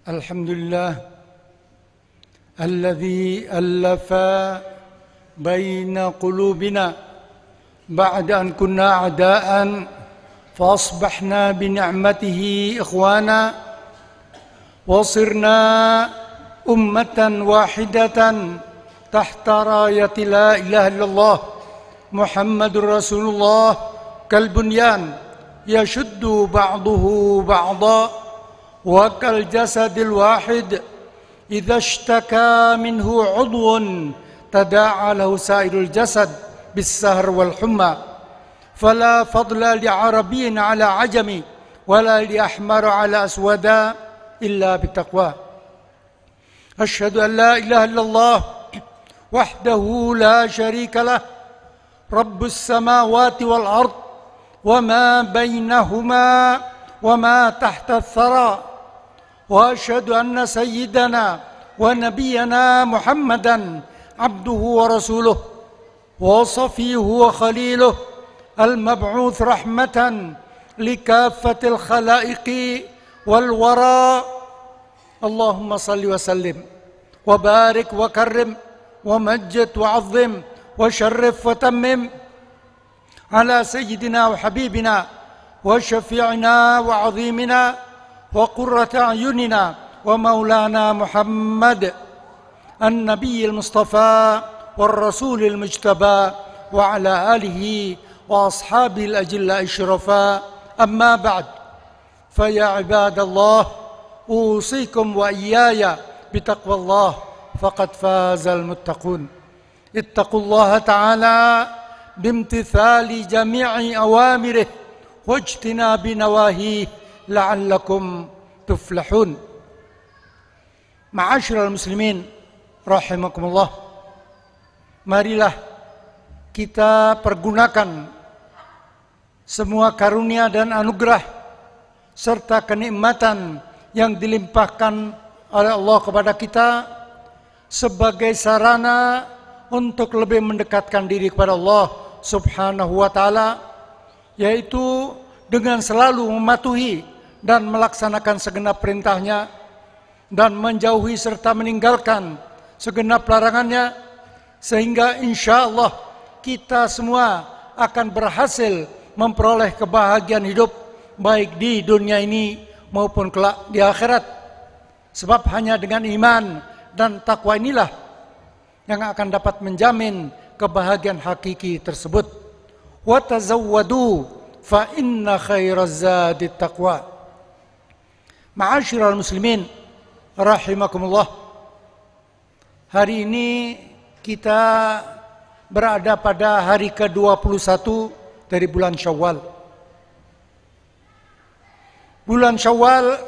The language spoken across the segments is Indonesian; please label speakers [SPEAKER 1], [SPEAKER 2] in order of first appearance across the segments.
[SPEAKER 1] الحمد لله الذي ألف بين قلوبنا بعد أن كنا أعداء فأصبحنا بنعمته إخوانا وصرنا أمة واحدة تحت راية لا إله إلا الله محمد رسول الله كالبنيان يشد بعضه بعضا وكالجسد الواحد إذا اشتكى منه عضو تداعى له سائر الجسد بالسهر والحمى فلا فضل لعربي على عجمي ولا لأحمر على أسود إلا بالتقوى أشهد أن لا إله إلا الله وحده لا شريك له رب السماوات والأرض وما بينهما وما تحت الثرى وأشهد أن سيدنا ونبينا محمدا عبده ورسوله وصفيه وخليله المبعوث رحمة لكافة الخلائق والورى اللهم صل وسلم وبارك وكرم ومجد وعظم وشرف وتمم على سيدنا وحبيبنا وشفيعنا وعظيمنا وقرة أعيننا ومولانا محمد النبي المصطفى والرسول المجتبى وعلى آله وأصحابه الأجلاء الشرفاء أما بعد فيا عباد الله أوصيكم وإياي بتقوى الله فقد فاز المتقون اتقوا الله تعالى بامتثال جميع أوامره واجتناب نواهيه لعلكم تفلحون. Ma'asyiral muslimin rahimakumullah, marilah kita pergunakan semua karunia dan anugerah serta kenikmatan yang dilimpahkan oleh Allah kepada kita sebagai sarana untuk lebih mendekatkan diri kepada Allah Subhanahu wa taala, yaitu dengan selalu mematuhi dan melaksanakan segenap perintahnya dan menjauhi serta meninggalkan segenap larangannya, sehingga insya Allah kita semua akan berhasil memperoleh kebahagiaan hidup baik di dunia ini maupun kelak di akhirat. Sebab hanya dengan iman dan takwa inilah yang akan dapat menjamin kebahagiaan hakiki tersebut. Wa tazawwadu fa inna khairaz zadi taqwa. Ma'asyiral muslimin rahimakumullah, hari ini kita berada pada hari ke-21 dari bulan Syawal. Bulan Syawal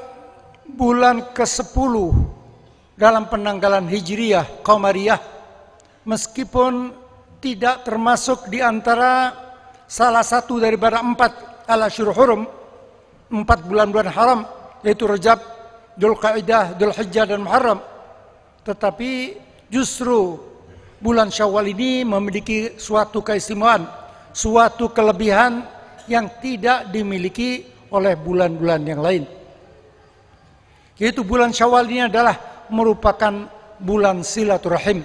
[SPEAKER 1] bulan ke-10 dalam penanggalan Hijriyah Qamariyah, meskipun tidak termasuk di antara salah satu daripada 4 al-Ashhurul Hurum, 4 bulan-bulan haram, yaitu Rajab, Dzulqa'dah, Dzulhijjah dan Muharram. Tetapi justru bulan Syawal ini memiliki suatu keistimewaan, suatu kelebihan yang tidak dimiliki oleh bulan-bulan yang lain. Yaitu bulan Syawal ini adalah merupakan bulan silaturahim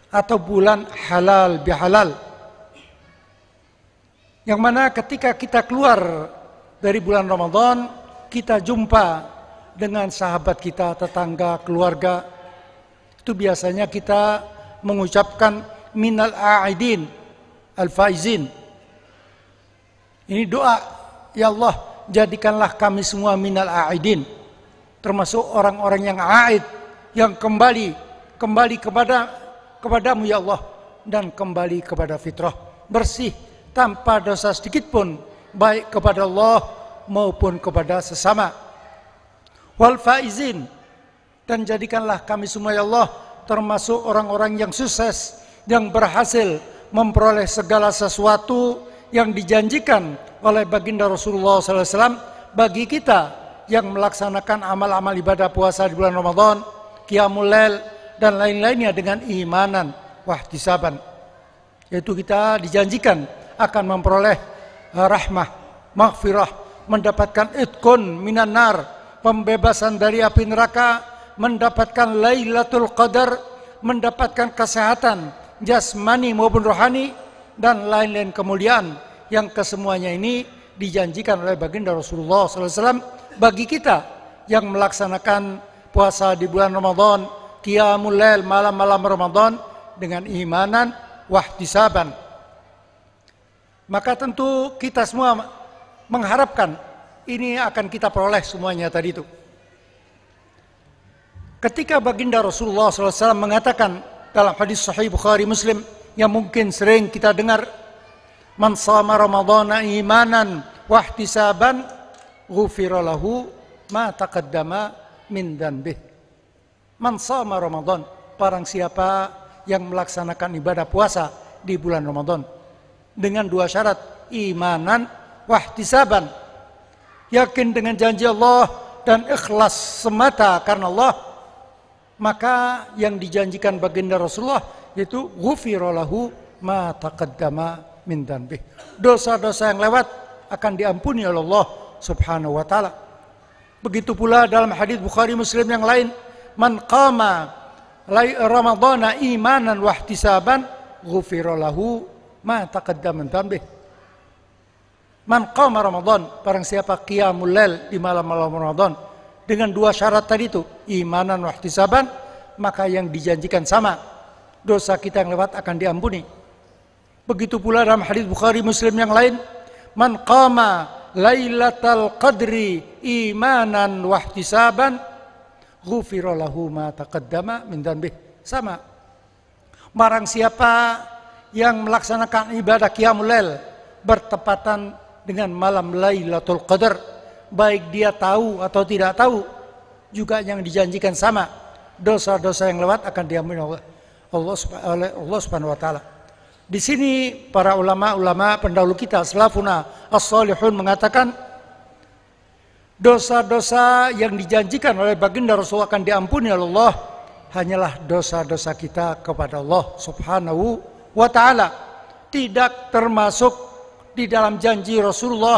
[SPEAKER 1] atau bulan halal bihalal, yang mana ketika kita keluar dari bulan Ramadan, kita jumpa dengan sahabat kita, tetangga, keluarga. Itu biasanya kita mengucapkan minal a'idin al-faizin. Ini doa, ya Allah, jadikanlah kami semua minal a'idin, termasuk orang-orang yang a'id, yang kembali kepadamu ya Allah, dan kembali kepada fitrah, bersih tanpa dosa sedikit pun, baik kepada Allah maupun kepada sesama. Wal faizin, dan jadikanlah kami semua ya Allah termasuk orang-orang yang sukses, yang berhasil memperoleh segala sesuatu yang dijanjikan oleh baginda Rasulullah SAW bagi kita yang melaksanakan amal-amal ibadah puasa di bulan Ramadan, qiyamul lail dan lain-lainnya dengan imanan wahtisaban. Yaitu kita dijanjikan akan memperoleh rahmah, maghfirah, mendapatkan itqun minan nar, pembebasan dari api neraka, mendapatkan Lailatul Qadar, mendapatkan kesehatan jasmani maupun rohani, dan lain-lain kemuliaan yang kesemuanya ini dijanjikan oleh baginda Rasulullah SAW bagi kita yang melaksanakan puasa di bulan Ramadan, qiyamul lail, malam-malam Ramadan dengan imanan wahtisaban. Maka tentu kita semua mengharapkan ini akan kita peroleh semuanya tadi itu. Ketika baginda Rasulullah SAW mengatakan dalam hadis Sahih Bukhari Muslim yang mungkin sering kita dengar, man shama ramadhana imanan wahtisaban ghufira lahu ma taqaddama min dhanbih. Man shama Ramadan, barang siapa yang melaksanakan ibadah puasa di bulan Ramadan dengan dua syarat, imanan wahtisaban, yakin dengan janji Allah dan ikhlas semata karena Allah, maka yang dijanjikan baginda Rasulullah itu ghufira lahu ma taqaddama min dhanbih. Dosa-dosa yang lewat akan diampuni oleh Allah Subhanahu wa taala. Begitu pula dalam hadis Bukhari Muslim yang lain, man qama ramadhana imanan wahtisaban ghufira lahu ma taqaddama min dhanbih. Man qama Ramadan, barang siapa qiyamul lail di malam-malam Ramadan dengan dua syarat tadi itu, imanan wahtisaban, maka yang dijanjikan sama, dosa kita yang lewat akan diampuni. Begitu pula dalam hadis Bukhari Muslim yang lain, man qama lailatal qadri imanan wahtisaban ghufira lahu ma taqaddama min dhanbih. Sama. Barang siapa yang melaksanakan ibadah qiyamul lail bertepatan dengan malam Lailatul Qadar, baik dia tahu atau tidak tahu, juga yang dijanjikan sama, dosa-dosa yang lewat akan diampuni oleh Allah Subhanahu wa taala. Di sini para ulama-ulama pendahulu kita, salafuna as-salihun, mengatakan dosa-dosa yang dijanjikan oleh baginda Rasul akan diampuni oleh Allah hanyalah dosa-dosa kita kepada Allah Subhanahu wa taala. Tidak termasuk di dalam janji Rasulullah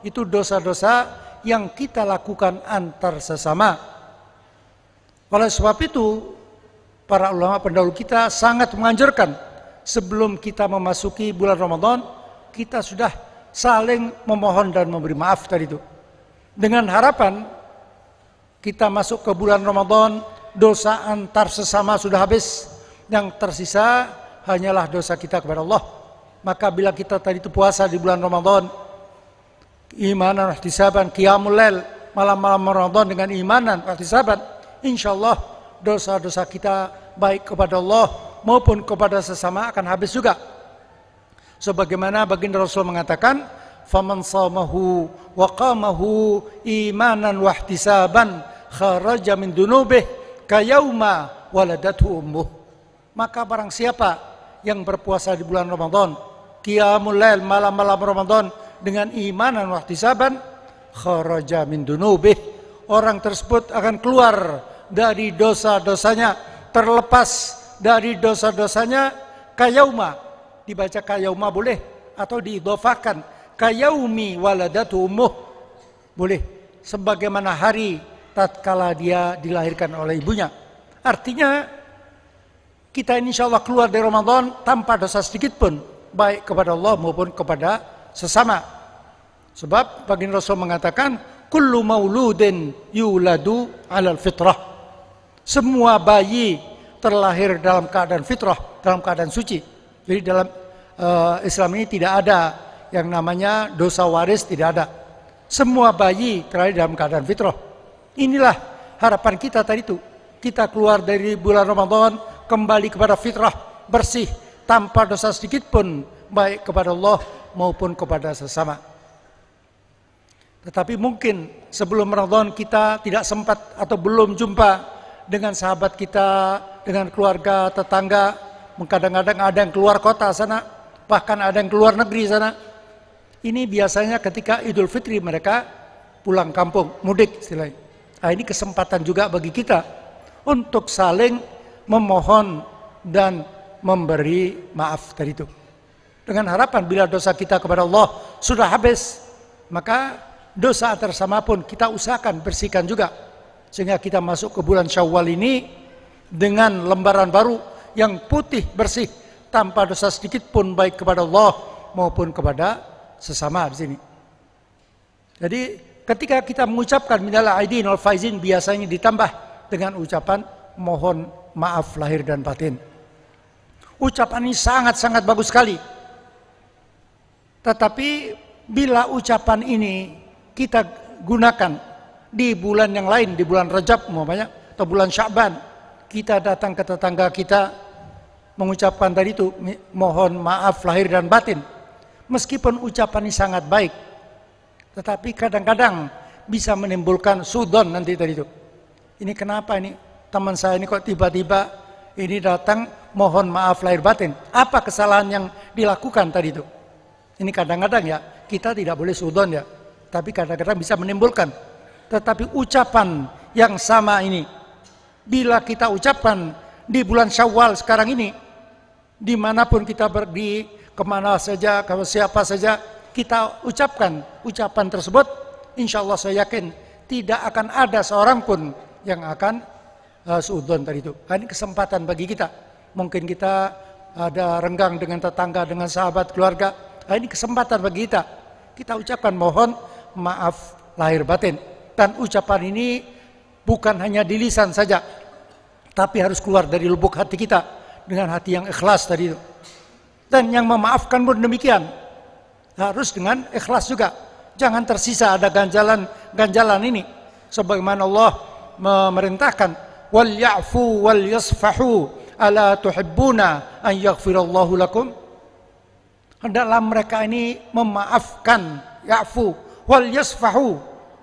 [SPEAKER 1] itu dosa-dosa yang kita lakukan antar sesama. Oleh sebab itu, para ulama pendahulu kita sangat menganjurkan sebelum kita memasuki bulan Ramadan, kita sudah saling memohon dan memberi maaf tadi itu. Dengan harapan kita masuk ke bulan Ramadan, dosa antar sesama sudah habis, yang tersisa hanyalah dosa kita kepada Allah. Maka bila kita tadi itu puasa di bulan Ramadan, imanan wahtisaban, qiyamul lail, malam-malam Ramadan dengan imanan wahtisaban, insyaallah dosa-dosa kita baik kepada Allah maupun kepada sesama akan habis juga. Sebagaimana baginda Rasul mengatakan, faman shamahu wa qamahu imanan wahtisaban kharaja min dunubih kayauma waladathu ummuh. Maka barang siapa yang berpuasa di bulan Ramadan, qiyamul lail, malam-malam Ramadan dengan iman dan wahtisaban, kharaja min dunubih, orang tersebut akan keluar dari dosa-dosanya, terlepas dari dosa-dosanya, kayauma, dibaca kayauma boleh atau diidhafakan kayaumi waladatu ummuh boleh, sebagaimana hari tatkala dia dilahirkan oleh ibunya. Artinya kita insyaallah keluar dari Ramadan tanpa dosa sedikit pun, baik kepada Allah maupun kepada sesama. Sebab baginda Rasul mengatakan, kullu mauludin yuladu 'alal fitrah. Semua bayi terlahir dalam keadaan fitrah, dalam keadaan suci. Jadi dalam Islam ini tidak ada yang namanya dosa waris, tidak ada. Semua bayi terlahir dalam keadaan fitrah. Inilah harapan kita tadi itu. Kita keluar dari bulan Ramadan kembali kepada fitrah, bersih, tanpa dosa sedikit pun, baik kepada Allah maupun kepada sesama. Tetapi mungkin sebelum Ramadan kita tidak sempat atau belum jumpa dengan sahabat kita, dengan keluarga, tetangga. Kadang-kadang ada yang keluar kota sana, bahkan ada yang keluar negeri sana. Ini biasanya ketika Idul Fitri mereka pulang kampung, mudik istilahnya. Nah, ini kesempatan juga bagi kita untuk saling memohon dan memberi maaf tadi itu. Dengan harapan bila dosa kita kepada Allah sudah habis, maka dosa antar sama pun kita usahakan bersihkan juga, sehingga kita masuk ke bulan Syawal ini dengan lembaran baru yang putih bersih tanpa dosa sedikit pun, baik kepada Allah maupun kepada sesama di sini. Jadi ketika kita mengucapkan minal aidin wal faizin, biasanya ditambah dengan ucapan mohon maaf lahir dan batin. Ucapan ini sangat-sangat bagus sekali. Tetapi bila ucapan ini kita gunakan di bulan yang lain, di bulan Rajab umpamanya atau bulan Sya'ban, kita datang ke tetangga kita mengucapkan tadi itu mohon maaf lahir dan batin. Meskipun ucapan ini sangat baik, tetapi kadang-kadang bisa menimbulkan sudon nanti tadi itu. Ini kenapa ini teman saya ini kok tiba-tiba ini datang mohon maaf lahir batin? Apa kesalahan yang dilakukan tadi itu? Ini kadang-kadang ya, kita tidak boleh sudon ya, tapi kadang-kadang bisa menimbulkan. Tetapi ucapan yang sama ini, bila kita ucapkan di bulan Syawal sekarang ini, dimanapun kita pergi, kemana saja, kalau siapa saja, kita ucapkan ucapan tersebut, insya Allah saya yakin tidak akan ada seorang pun yang akan suudon tadi itu. Ini kesempatan bagi kita. Mungkin kita ada renggang dengan tetangga, dengan sahabat, keluarga. Ini kesempatan bagi kita. Kita ucapkan mohon maaf lahir batin. Dan ucapan ini bukan hanya di lisan saja, tapi harus keluar dari lubuk hati kita dengan hati yang ikhlas tadi itu. Dan yang memaafkan pun demikian, harus dengan ikhlas juga. Jangan tersisa ada ganjalan ini. Sebagaimana Allah memerintahkan, wal ya'fu wal yasfahu ala tuhibbuna an yaghfirallahu lakum. Hendaklah mereka ini memaafkan, ya'fu wal yasfahu,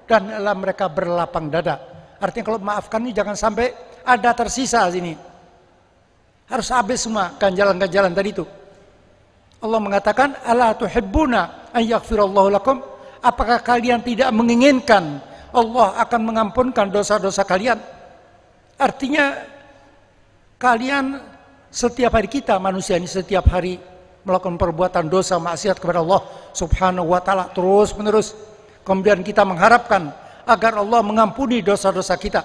[SPEAKER 1] dan hendaklah mereka berlapang dada. Artinya kalau memaafkan ini jangan sampai ada tersisa sini. Harus habis semua ganjalan-ganjalan tadi itu. Allah mengatakan, ala tuhibbuna an yaghfirallahu lakum. Apakah kalian tidak menginginkan Allah akan mengampunkan dosa-dosa kalian? Artinya kalian setiap hari, kita manusia ini setiap hari melakukan perbuatan dosa maksiat kepada Allah Subhanahu wa taala terus menerus. Kemudian kita mengharapkan agar Allah mengampuni dosa-dosa kita.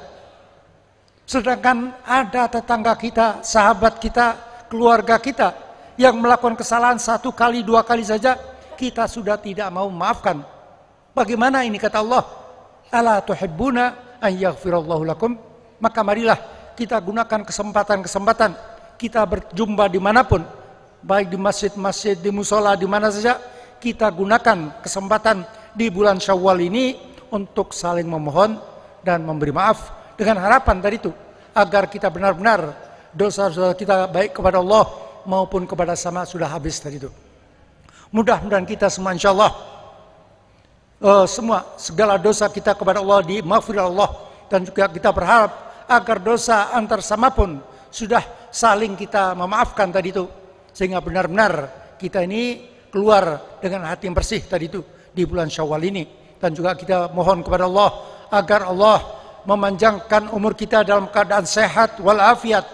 [SPEAKER 1] Sedangkan ada tetangga kita, sahabat kita, keluarga kita yang melakukan kesalahan 1 kali, 2 kali saja kita sudah tidak mau memaafkan. Bagaimana ini kata Allah? Ala tuhibbuna an yaghfirallahu lakum. Maka marilah kita gunakan kesempatan-kesempatan kita berjumpa dimanapun, baik di masjid-masjid, di musola, di mana saja, kita gunakan kesempatan di bulan Syawal ini untuk saling memohon dan memberi maaf dengan harapan dari itu agar kita benar-benar dosa-dosa kita baik kepada Allah maupun kepada sama sudah habis tadi itu. Mudah-mudahan kita semua insyaallah segala dosa kita kepada Allah dimaafkan Allah, dan juga kita berharap agar dosa antar sama pun sudah saling kita memaafkan tadi itu, sehingga benar-benar kita ini keluar dengan hati yang bersih tadi itu di bulan Syawal ini. Dan juga kita mohon kepada Allah agar Allah memanjangkan umur kita dalam keadaan sehat walafiat,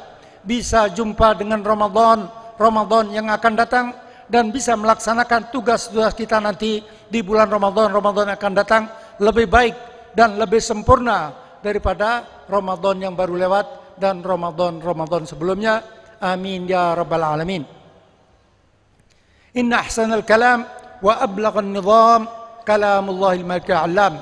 [SPEAKER 1] bisa jumpa dengan Ramadan yang akan datang, dan bisa melaksanakan tugas-tugas kita nanti di bulan Ramadan yang akan datang lebih baik dan lebih sempurna daripada Ramadan yang baru lewat dan Ramadan sebelumnya. Amin ya rabbal alamin. Inna ahsanal kalam wa ablaghan nizam kalamullahil malikil alam.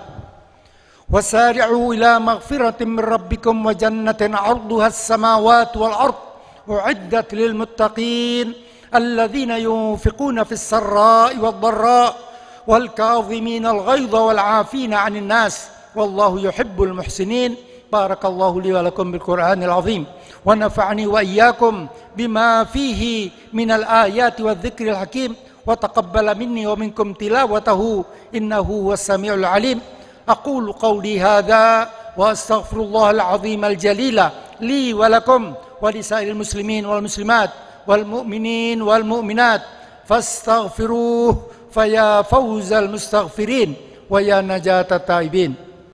[SPEAKER 1] Wasari'u ila maghfiratin min rabbikum wa jannatin 'arduha as-samawati wal ard u'iddat lil muttaqin alladzina yunfiquna fis sarra'i wad dharra wal kadhimina al ghaidha wal 'afina 'anil nas wallahu yuhibbul muhsinin. Barakallahu li wa lakum bil Qur'anil azim wa nafa'ani wa iyyakum bima fihi minal ayati wadh-dhikril hakim wa taqabbala minni wa minkum tilawatahu innahu huwas samiul alim. Aqulu qawli hadha wa astaghfirullahal azimul jalila li wa lakum wa lisairil muslimin wal muslimat wal mu'minin wal mu'minat fastaghfiruhu faya fawzal mustaghfirin wa ya najatat taibin.